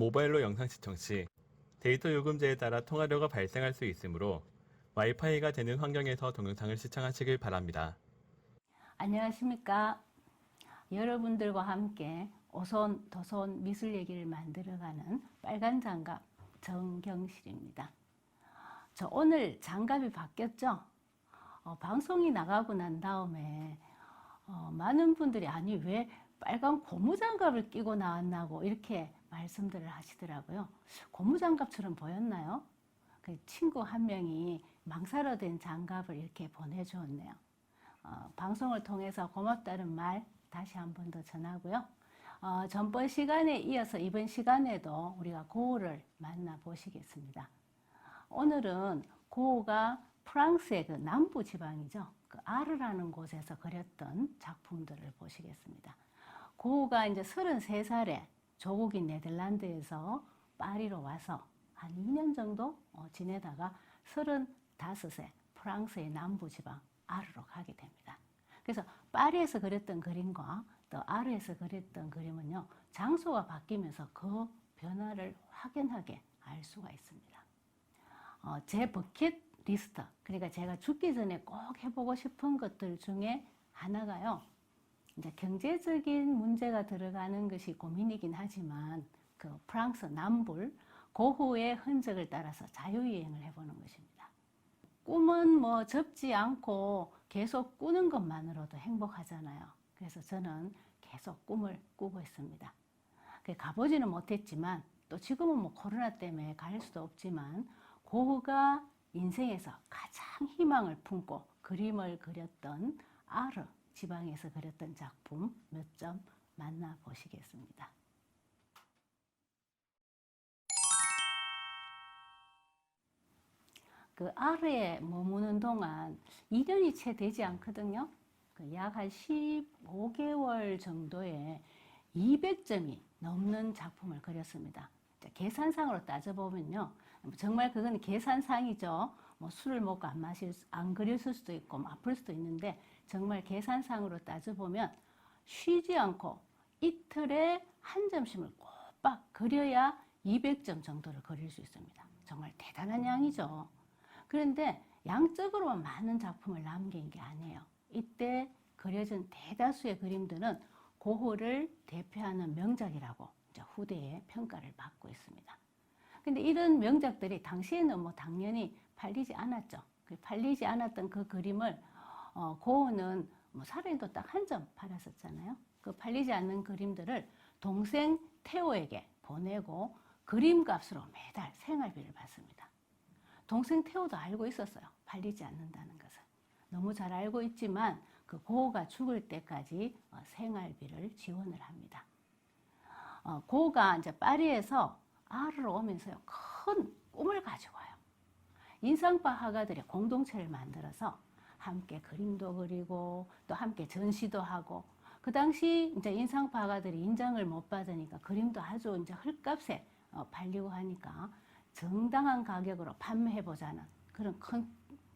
모바일로 영상 시청 시 데이터 요금제에 따라 통화료가 발생할 수 있으므로 와이파이가 되는 환경에서 동영상을 시청하시길 바랍니다. 안녕하십니까. 여러분들과 함께 오손 도손 미술 얘기를 만들어가는 빨간 장갑 정경실입니다. 저 오늘 장갑이 바뀌었죠? 방송이 나가고 난 다음에 많은 분들이 아니 왜 빨간 고무장갑을 끼고 나왔나고 이렇게 말씀들을 하시더라고요. 고무장갑처럼 보였나요? 그 친구 한 명이 망사로 된 장갑을 이렇게 보내주었네요. 방송을 통해서 고맙다는 말 다시 한 번 더 전하고요. 전번 시간에 이어서 이번 시간에도 우리가 고흐를 만나보시겠습니다. 오늘은 고흐가 프랑스의 그 남부 지방이죠. 그 아르라는 곳에서 그렸던 작품들을 보시겠습니다. 고흐가 이제 33살에 조국인 네덜란드에서 파리로 와서 한 2년 정도 지내다가 35세 프랑스의 남부 지방 아르로 가게 됩니다. 그래서 파리에서 그렸던 그림과 또 아르에서 그렸던 그림은요, 장소가 바뀌면서 그 변화를 확연하게 알 수가 있습니다. 제 버킷리스트, 그러니까 제가 죽기 전에 꼭 해보고 싶은 것들 중에 하나가요, 이제 경제적인 문제가 들어가는 것이 고민이긴 하지만 그 프랑스 남부 고흐의 흔적을 따라서 자유여행을 해보는 것입니다. 꿈은 뭐 접지 않고 계속 꾸는 것만으로도 행복하잖아요. 그래서 저는 계속 꿈을 꾸고 있습니다. 가보지는 못했지만 또 지금은 뭐 코로나 때문에 갈 수도 없지만 고흐가 인생에서 가장 희망을 품고 그림을 그렸던 아르 지방에서 그렸던 작품 몇 점 만나보시겠습니다. 그 아르에 머무는 동안 2년이 채 되지 않거든요. 약 한 15개월 정도에 200점이 넘는 작품을 그렸습니다. 계산상으로 따져보면요, 정말 그건 계산상이죠. 뭐 술을 먹고 안 그렸을 수도 있고 아플 수도 있는데 정말 계산상으로 따져보면 쉬지 않고 이틀에 한 점씩을 꼬박 그려야 200점 정도를 그릴 수 있습니다. 정말 대단한 양이죠. 그런데 양적으로만 많은 작품을 남긴 게 아니에요. 이때 그려진 대다수의 그림들은 고흐를 대표하는 명작이라고 후대의 평가를 받고 있습니다. 근데 이런 명작들이 당시에는 뭐 당연히 팔리지 않았죠. 팔리지 않았던 그 그림을 고흐는 뭐 살아있는 딱 한 점 팔았었잖아요. 그 팔리지 않는 그림들을 동생 테오에게 보내고 그림값으로 매달 생활비를 받습니다. 동생 테오도 알고 있었어요. 팔리지 않는다는 것을. 너무 잘 알고 있지만 그 고흐가 죽을 때까지 생활비를 지원을 합니다. 고흐가 이제 파리에서 아르로 오면서요, 큰 꿈을 가지고 와요. 인상파 화가들이 공동체를 만들어서 함께 그림도 그리고 또 함께 전시도 하고, 그 당시 이제 인상파 화가들이 인정을 못 받으니까 그림도 아주 이제 헐값에 팔리고 하니까 정당한 가격으로 판매해보자는 그런 큰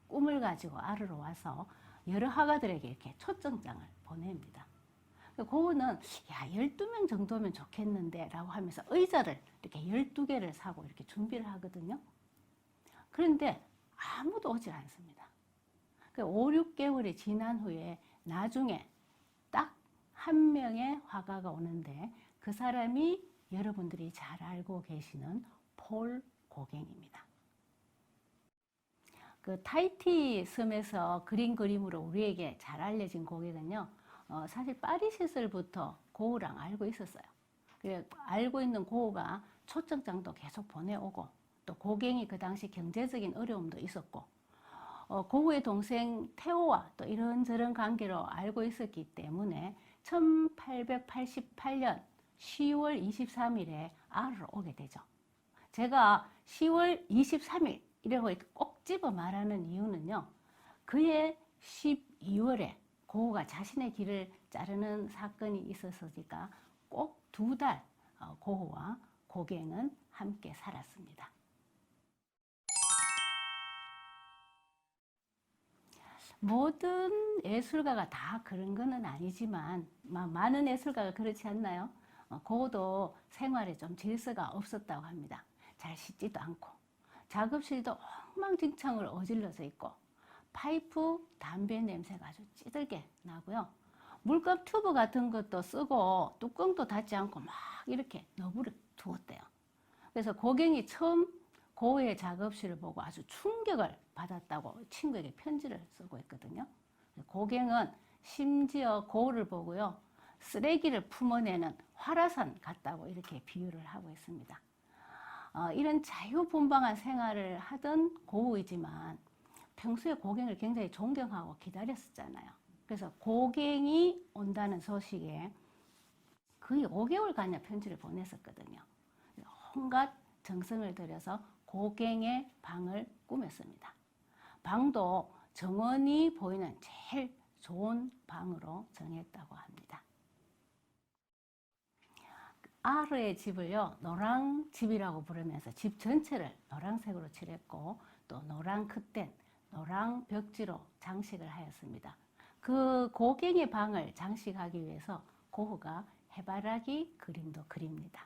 꿈을 가지고 아르로 와서 여러 화가들에게 이렇게 초청장을 보냅니다. 고흐는 야 12명 정도면 좋겠는데 라고 하면서 의자를 이렇게 12개를 사고 이렇게 준비를 하거든요. 그런데 아무도 오질 않습니다. 5, 6개월이 지난 후에 나중에 딱 한 명의 화가가 오는데 그 사람이 여러분들이 잘 알고 계시는 폴 고갱입니다. 그 타히티 섬에서 그린 그림으로 우리에게 잘 알려진 고갱은요, 사실 파리 시절부터 고흐랑 알고 있었어요. 알고 있는 고흐가 초청장도 계속 보내오고 또 고갱이 그 당시 경제적인 어려움도 있었고 고흐의 동생 테오와 또 이런저런 관계로 알고 있었기 때문에 1888년 10월 23일에 아르로 오게 되죠. 제가 10월 23일이라고 이렇게 꼭 집어 말하는 이유는요, 그해 12월에 고흐가 자신의 길을 자르는 사건이 있었으니까 꼭 2달 고흐와 고갱은 함께 살았습니다. 모든 예술가가 다 그런 건 아니지만 많은 예술가가 그렇지 않나요? 고도 생활에 좀 질서가 없었다고 합니다. 잘 씻지도 않고 작업실도 엉망진창으로 어질러져 있고 파이프, 담배 냄새가 아주 찌들게 나고요. 물감 튜브 같은 것도 쓰고 뚜껑도 닫지 않고 막 이렇게 너부려 두었대요. 그래서 고갱이 처음 고우의 작업실을 보고 아주 충격을 받았다고 친구에게 편지를 쓰고 있거든요. 고갱은 심지어 고우를 보고요, 쓰레기를 품어내는 화라산 같다고 이렇게 비유를 하고 있습니다. 이런 자유분방한 생활을 하던 고우이지만 평소에 고갱을 굉장히 존경하고 기다렸었잖아요. 그래서 고갱이 온다는 소식에 거의 5개월간의 편지를 보냈었거든요. 온갖 정성을 들여서 고갱의 방을 꾸몄습니다. 방도 정원이 보이는 제일 좋은 방으로 정했다고 합니다. 아르의 집을요, 노랑집이라고 부르면서 집 전체를 노란색으로 칠했고 또 노랑 크텐, 노랑 벽지로 장식을 하였습니다. 그 고갱의 방을 장식하기 위해서 고흐가 해바라기 그림도 그립니다.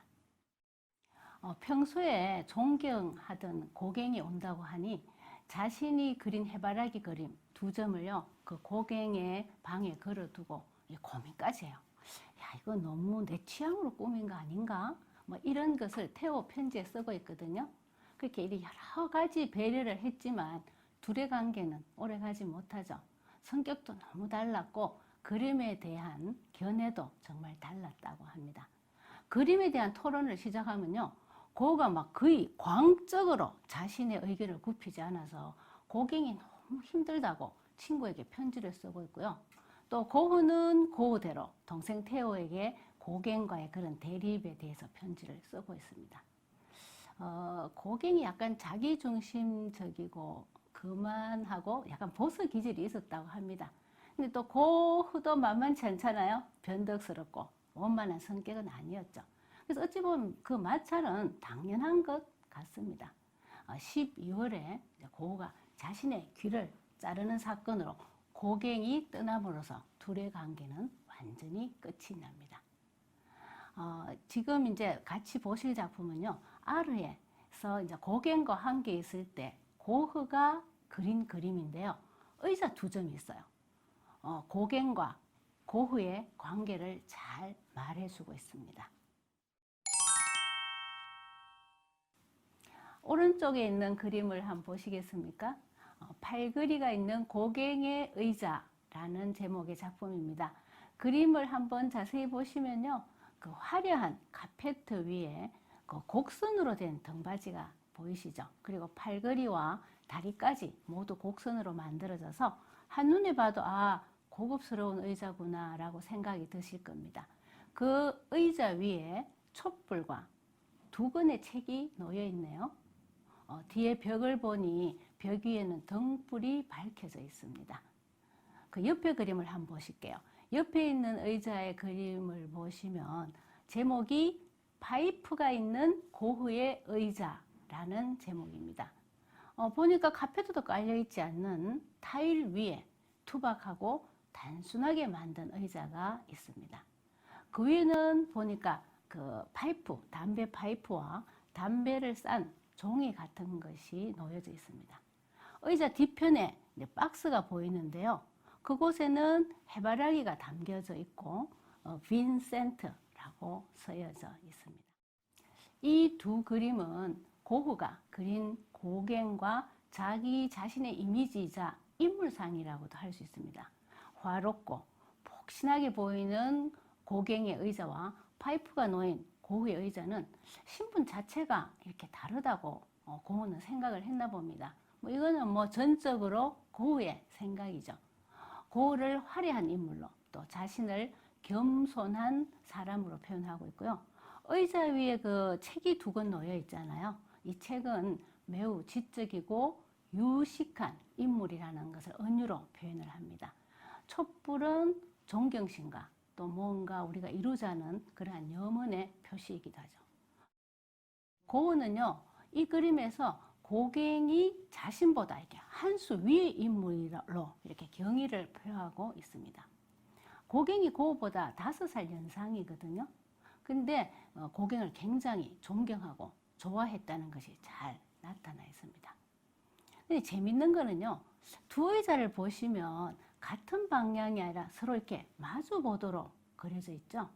평소에 존경하던 고갱이 온다고 하니 자신이 그린 해바라기 그림 2점을요, 그 고갱의 방에 걸어두고 고민까지 해요. 야, 이거 너무 내 취향으로 꾸민 거 아닌가? 뭐 이런 것을 태호 편지에 쓰고 있거든요. 그렇게 여러 가지 배려를 했지만 둘의 관계는 오래 가지 못하죠. 성격도 너무 달랐고 그림에 대한 견해도 정말 달랐다고 합니다. 그림에 대한 토론을 시작하면요, 고흐가 막 거의 광적으로 자신의 의견을 굽히지 않아서 고갱이 너무 힘들다고 친구에게 편지를 쓰고 있고요. 또 고흐는 고흐대로 동생 테오에게 고갱과의 그런 대립에 대해서 편지를 쓰고 있습니다. 고갱이 약간 자기중심적이고 그만하고 약간 보수 기질이 있었다고 합니다. 근데 또 고흐도 만만치 않잖아요. 변덕스럽고 원만한 성격은 아니었죠. 그래서 어찌 보면 그 마찰은 당연한 것 같습니다. 12월에 고흐가 자신의 귀를 자르는 사건으로 고갱이 떠남으로써 둘의 관계는 완전히 끝이 납니다. 지금 이제 같이 보실 작품은요, 아르에서 이제 고갱과 함께 있을 때 고흐가 그린 그림인데요. 의자 2점이 있어요. 고갱과 고흐의 관계를 잘 말해주고 있습니다. 오른쪽에 있는 그림을 한번 보시겠습니까? 팔걸이가 있는 고갱의 의자라는 제목의 작품입니다. 그림을 한번 자세히 보시면요, 그 화려한 카페트 위에 그 곡선으로 된 등받이가 보이시죠? 그리고 팔걸이와 다리까지 모두 곡선으로 만들어져서 한눈에 봐도 고급스러운 의자구나 라고 생각이 드실 겁니다. 그 의자 위에 촛불과 2권의 책이 놓여 있네요. 뒤에 벽을 보니 벽 위에는 등불이 밝혀져 있습니다. 그 옆에 그림을 한번 보실게요. 옆에 있는 의자의 그림을 보시면 제목이 파이프가 있는 고흐의 의자라는 제목입니다. 보니까 카페트도 깔려있지 않는 타일 위에 투박하고 단순하게 만든 의자가 있습니다. 그 위에는 보니까 그 파이프, 담배 파이프와 담배를 싼 종이 같은 것이 놓여져 있습니다. 의자 뒤편에 박스가 보이는데요. 그곳에는 해바라기가 담겨져 있고 빈센트라고 쓰여져 있습니다. 이 2 그림은 고흐가 그린 고갱과 자기 자신의 이미지이자 인물상이라고도 할 수 있습니다. 화롭고 폭신하게 보이는 고갱의 의자와 파이프가 놓인 고흐의 의자는 신분 자체가 이렇게 다르다고 고흐는 생각을 했나 봅니다. 이거는 전적으로 고흐의 생각이죠. 고흐를 화려한 인물로 또 자신을 겸손한 사람으로 표현하고 있고요. 의자 위에 그 책이 2권 놓여 있잖아요. 이 책은 매우 지적이고 유식한 인물이라는 것을 은유로 표현을 합니다. 촛불은 존경심과 또 뭔가 우리가 이루자는 그러한 염원의 표시이기도 하죠. 고흐는요, 이 그림에서 고갱이 자신보다 이렇게 한 수 위의 인물로 이렇게 경의를 표하고 있습니다. 고갱이 고흐보다 5살 연상이거든요. 근데 고갱을 굉장히 존경하고 좋아했다는 것이 잘 나타나 있습니다. 근데 재밌는 거는요, 두 의자를 보시면 같은 방향이 아니라 서로 이렇게 마주 보도록 그려져 있죠.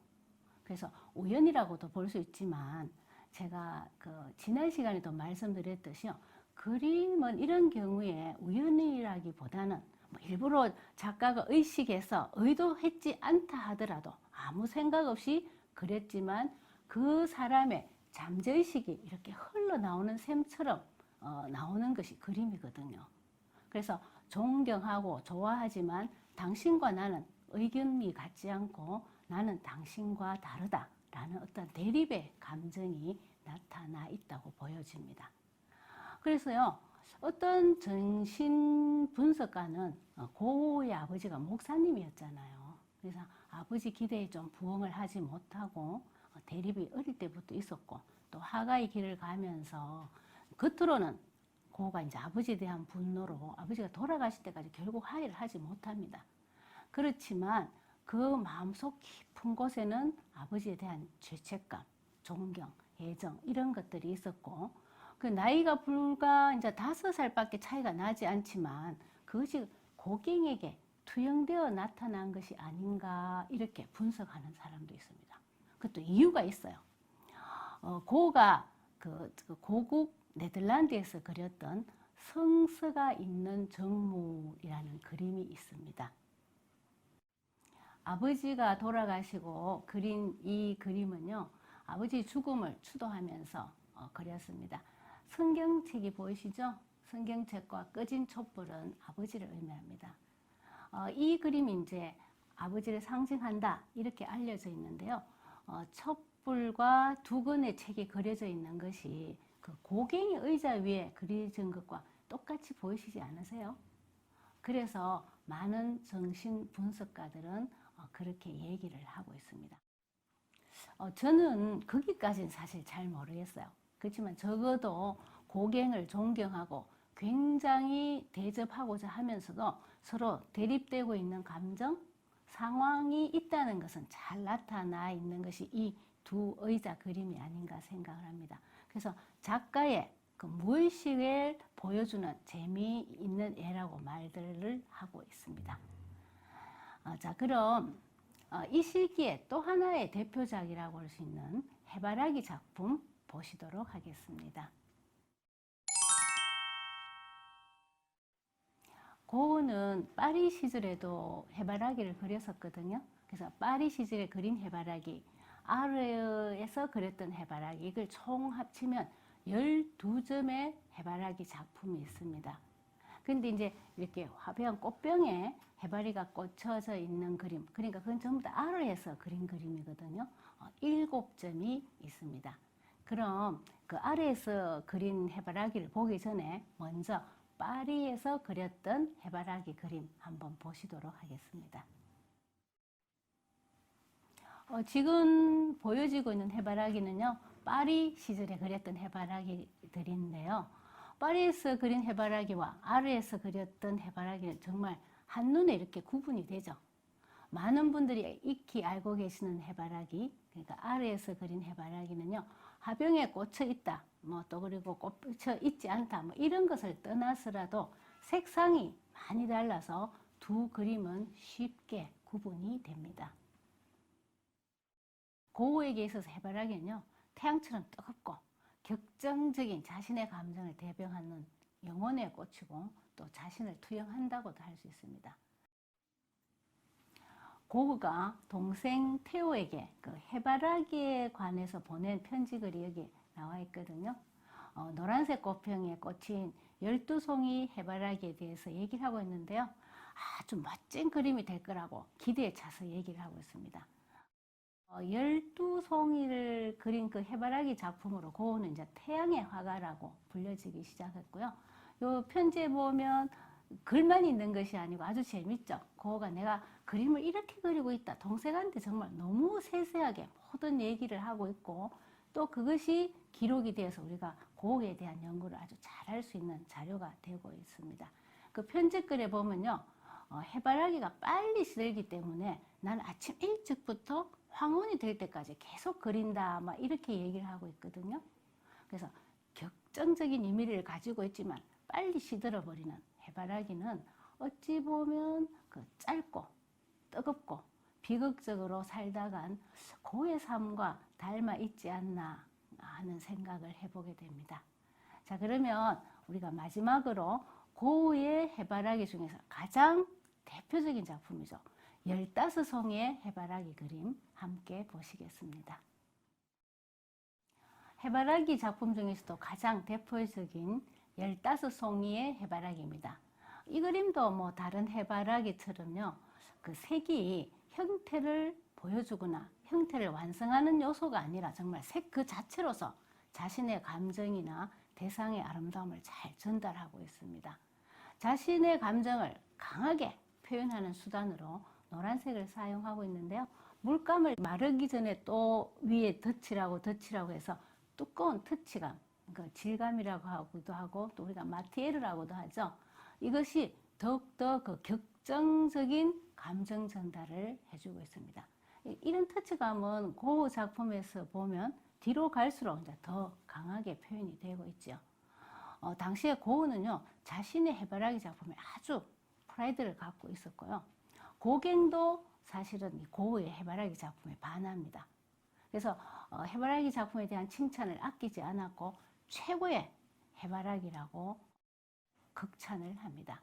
그래서 우연이라고도 볼 수 있지만 제가 지난 시간에도 말씀드렸듯이요, 그림은 이런 경우에 우연이라기보다는 뭐 일부러 작가가 의식해서 의도했지 않다 하더라도 아무 생각 없이 그렸지만 그 사람의 잠재의식이 이렇게 흘러나오는 셈처럼 나오는 것이 그림이거든요. 그래서 존경하고 좋아하지만 당신과 나는 의견이 같지 않고 나는 당신과 다르다라는 어떤 대립의 감정이 나타나 있다고 보여집니다. 그래서요, 어떤 정신 분석가는 고우의 아버지가 목사님이었잖아요. 그래서 아버지 기대에 좀 부응을 하지 못하고 대립이 어릴 때부터 있었고, 또 하가의 길을 가면서 겉으로는 고우가 이제 아버지에 대한 분노로 아버지가 돌아가실 때까지 결국 화해를 하지 못합니다. 그렇지만 그 마음속 깊은 곳에는 아버지에 대한 죄책감, 존경, 애정 이런 것들이 있었고, 그 나이가 불과 이제 5살밖에 차이가 나지 않지만 그것이 고갱에게 투영되어 나타난 것이 아닌가 이렇게 분석하는 사람도 있습니다. 그것도 이유가 있어요. 고가 고국 네덜란드에서 그렸던 성서가 있는 정물이라는 그림이 있습니다. 아버지가 돌아가시고 그린 이 그림은요, 아버지 죽음을 추도하면서 그렸습니다. 성경책이 보이시죠? 성경책과 꺼진 촛불은 아버지를 의미합니다. 이 그림이 이제 아버지를 상징한다 이렇게 알려져 있는데요. 촛불과 두 권의 책이 그려져 있는 것이 그 고갱이 의자 위에 그려진 것과 똑같이 보이시지 않으세요? 그래서 많은 정신 분석가들은 그렇게 얘기를 하고 있습니다. 저는 거기까지는 사실 잘 모르겠어요. 그렇지만 적어도 고갱을 존경하고 굉장히 대접하고자 하면서도 서로 대립되고 있는 감정, 상황이 있다는 것은 잘 나타나 있는 것이 이 두 의자 그림이 아닌가 생각을 합니다. 그래서 작가의 그 무의식을 보여주는 재미있는 예라고 말들을 하고 있습니다. 자, 그럼 이 시기에 또 하나의 대표작이라고 할 수 있는 해바라기 작품 보시도록 하겠습니다. 고흐는 파리 시절에도 해바라기를 그렸었거든요. 그래서 파리 시절에 그린 해바라기, 아르에서 그렸던 해바라기, 이걸 총 합치면 12점의 해바라기 작품이 있습니다. 근데 이제 이렇게 화려한 꽃병에 해바리가 꽂혀져 있는 그림, 그러니까 그건 전부 다 아르에서 그린 그림이거든요. 7점이 있습니다. 그럼 그 아르에서 그린 해바라기를 보기 전에 먼저 파리에서 그렸던 해바라기 그림 한번 보시도록 하겠습니다. 지금 보여지고 있는 해바라기는요, 파리 시절에 그렸던 해바라기들인데요. 파리에서 그린 해바라기와 아르에서 그렸던 해바라기는 정말 한눈에 이렇게 구분이 되죠. 많은 분들이 익히 알고 계시는 해바라기, 그러니까 아르에서 그린 해바라기는요, 화병에 꽂혀 있다, 뭐 또 그리고 꽂혀 있지 않다, 뭐 이런 것을 떠나서라도 색상이 많이 달라서 두 그림은 쉽게 구분이 됩니다. 고흐에게 있어서 해바라기는요, 태양처럼 뜨겁고 격정적인 자신의 감정을 대변하는 영혼의 꽃이고 또 자신을 투영한다고도 할 수 있습니다. 고흐가 동생 테오에게 그 해바라기에 관해서 보낸 편지글이 여기 나와 있거든요. 노란색 꽃병에 꽂힌 12송이 해바라기에 대해서 얘기를 하고 있는데요. 아주 멋진 그림이 될 거라고 기대에 차서 얘기를 하고 있습니다. 12송이를 그린 그 해바라기 작품으로 고흐는 이제 태양의 화가라고 불려지기 시작했고요. 이 편지에 보면 글만 있는 것이 아니고 아주 재밌죠. 고흐가 내가 그림을 이렇게 그리고 있다. 동생한테 정말 너무 세세하게 모든 얘기를 하고 있고 또 그것이 기록이 되어서 우리가 고흐에 대한 연구를 아주 잘 할 수 있는 자료가 되고 있습니다. 그 편지글에 보면요. 해바라기가 빨리 시들기 때문에 난 아침 일찍부터 황혼이 될 때까지 계속 그린다, 막 이렇게 얘기를 하고 있거든요. 그래서 격정적인 의미를 가지고 있지만 빨리 시들어 버리는 해바라기는 어찌 보면 그 짧고 뜨겁고 비극적으로 살다간 고의 삶과 닮아 있지 않나 하는 생각을 해보게 됩니다. 자, 그러면 우리가 마지막으로 고우의 해바라기 중에서 가장 대표적인 작품이죠. 15송이의 해바라기 그림 함께 보시겠습니다. 해바라기 작품 중에서도 가장 대표적인 15송이의 해바라기입니다. 이 그림도 뭐 다른 해바라기처럼요, 그 색이 형태를 보여주거나 형태를 완성하는 요소가 아니라 정말 색 그 자체로서 자신의 감정이나 대상의 아름다움을 잘 전달하고 있습니다. 자신의 감정을 강하게 표현하는 수단으로 노란색을 사용하고 있는데요. 물감을 마르기 전에 또 위에 덧칠하고 해서 두꺼운 터치감, 그 질감이라고 하기도 하고 또 우리가 마티에르라고도 하죠. 이것이 더욱더 그 격정적인 감정 전달을 해주고 있습니다. 이런 터치감은 고흐 작품에서 보면 뒤로 갈수록 이제 더 강하게 표현이 되고 있죠. 당시에 고흐는요, 자신의 해바라기 작품에 아주 프라이드를 갖고 있었고요. 고갱도 사실은 고흐의 해바라기 작품에 반합니다. 그래서 해바라기 작품에 대한 칭찬을 아끼지 않았고 최고의 해바라기라고 극찬을 합니다.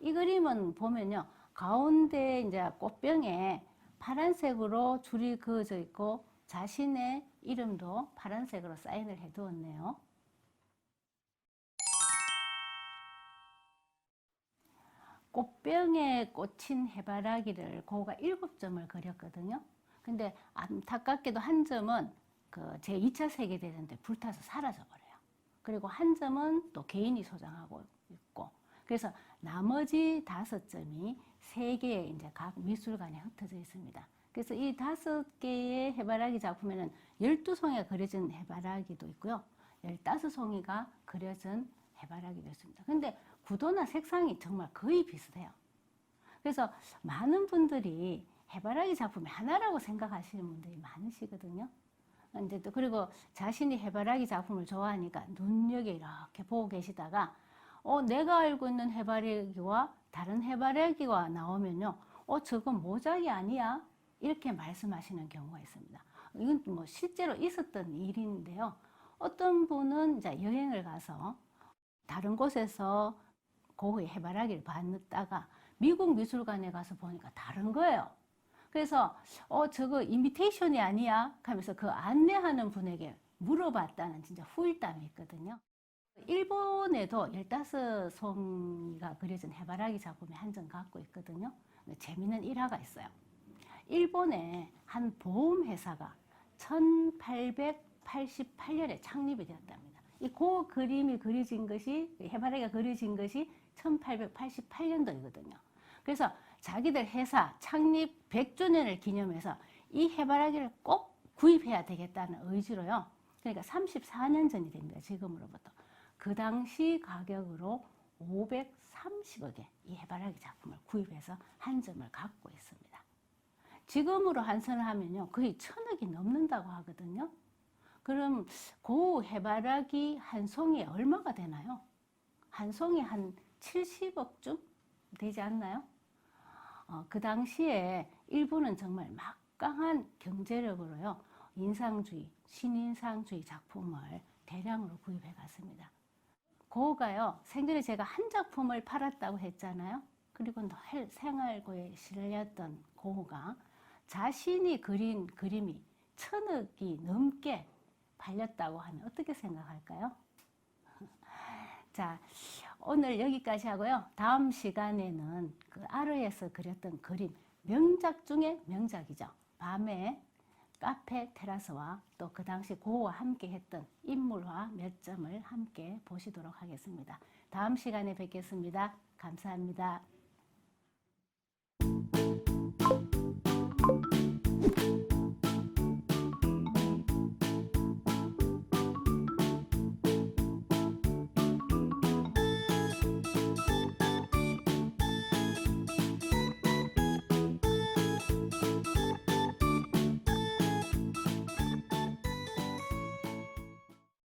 이 그림은 보면요, 가운데 이제 꽃병에 파란색으로 줄이 그어져 있고 자신의 이름도 파란색으로 사인을 해 두었네요. 꽃병에 꽂힌 해바라기를 고흐가 7점을 그렸거든요. 근데 안타깝게도 한 점은 그 제2차 세계대전 때 불타서 사라져 버려요. 그리고 한 점은 또 개인이 소장하고 있고, 그래서 나머지 5점이 3개의 이제 각 미술관에 흩어져 있습니다. 그래서 이 5개의 해바라기 작품에는 12송이가 그려진 해바라기도 있고요, 15송이가 그려진 해바라기도 있습니다. 근데 구도나 색상이 정말 거의 비슷해요. 그래서 많은 분들이 해바라기 작품이 하나라고 생각하시는 분들이 많으시거든요. 근데 또 그리고 자신이 해바라기 작품을 좋아하니까 눈여겨 이렇게 보고 계시다가 내가 알고 있는 해바라기와 다른 해바라기가 나오면요, 저건 모작이 아니야? 이렇게 말씀하시는 경우가 있습니다. 이건 뭐 실제로 있었던 일인데요. 어떤 분은 이제 여행을 가서 다른 곳에서 고흐의 해바라기를 봤다가 미국 미술관에 가서 보니까 다른 거예요. 그래서 저거 이미테이션이 아니야? 하면서 그 안내하는 분에게 물어봤다는 진짜 후일담이 있거든요. 일본에도 15송이가 그려진 해바라기 작품이 한 점 갖고 있거든요. 재미있는 일화가 있어요. 일본의 한 보험회사가 1888년에 창립이 되었답니다. 이 그림이 그려진 것이, 해바라기가 그려진 것이 1888년도이거든요. 그래서 자기들 회사 창립 100주년을 기념해서 이 해바라기를 꼭 구입해야 되겠다는 의지로요. 그러니까 34년 전이 됩니다. 지금으로부터. 그 당시 가격으로 530억에 이 해바라기 작품을 구입해서 한 점을 갖고 있습니다. 지금으로 환산을 하면요, 거의 1000억이 넘는다고 하거든요. 그럼 그 해바라기 한 송이에 얼마가 되나요? 한 송이 한 70억쯤 되지 않나요? 그 당시에 일본은 정말 막강한 경제력으로요, 인상주의, 신인상주의 작품을 대량으로 구입해 갔습니다. 고흐가요, 생전에 제가 한 작품을 팔았다고 했잖아요. 그리고 늘 생활고에 실렸던 고흐가 자신이 그린 그림이 1000억이 넘게 팔렸다고 하면 어떻게 생각할까요? 자, 오늘 여기까지 하고요. 다음 시간에는 그 아르에서 그렸던 그림, 명작 중에 명작이죠. 밤에 카페 테라스와 또 그 당시 고흐와 함께 했던 인물화 몇 점을 함께 보시도록 하겠습니다. 다음 시간에 뵙겠습니다. 감사합니다.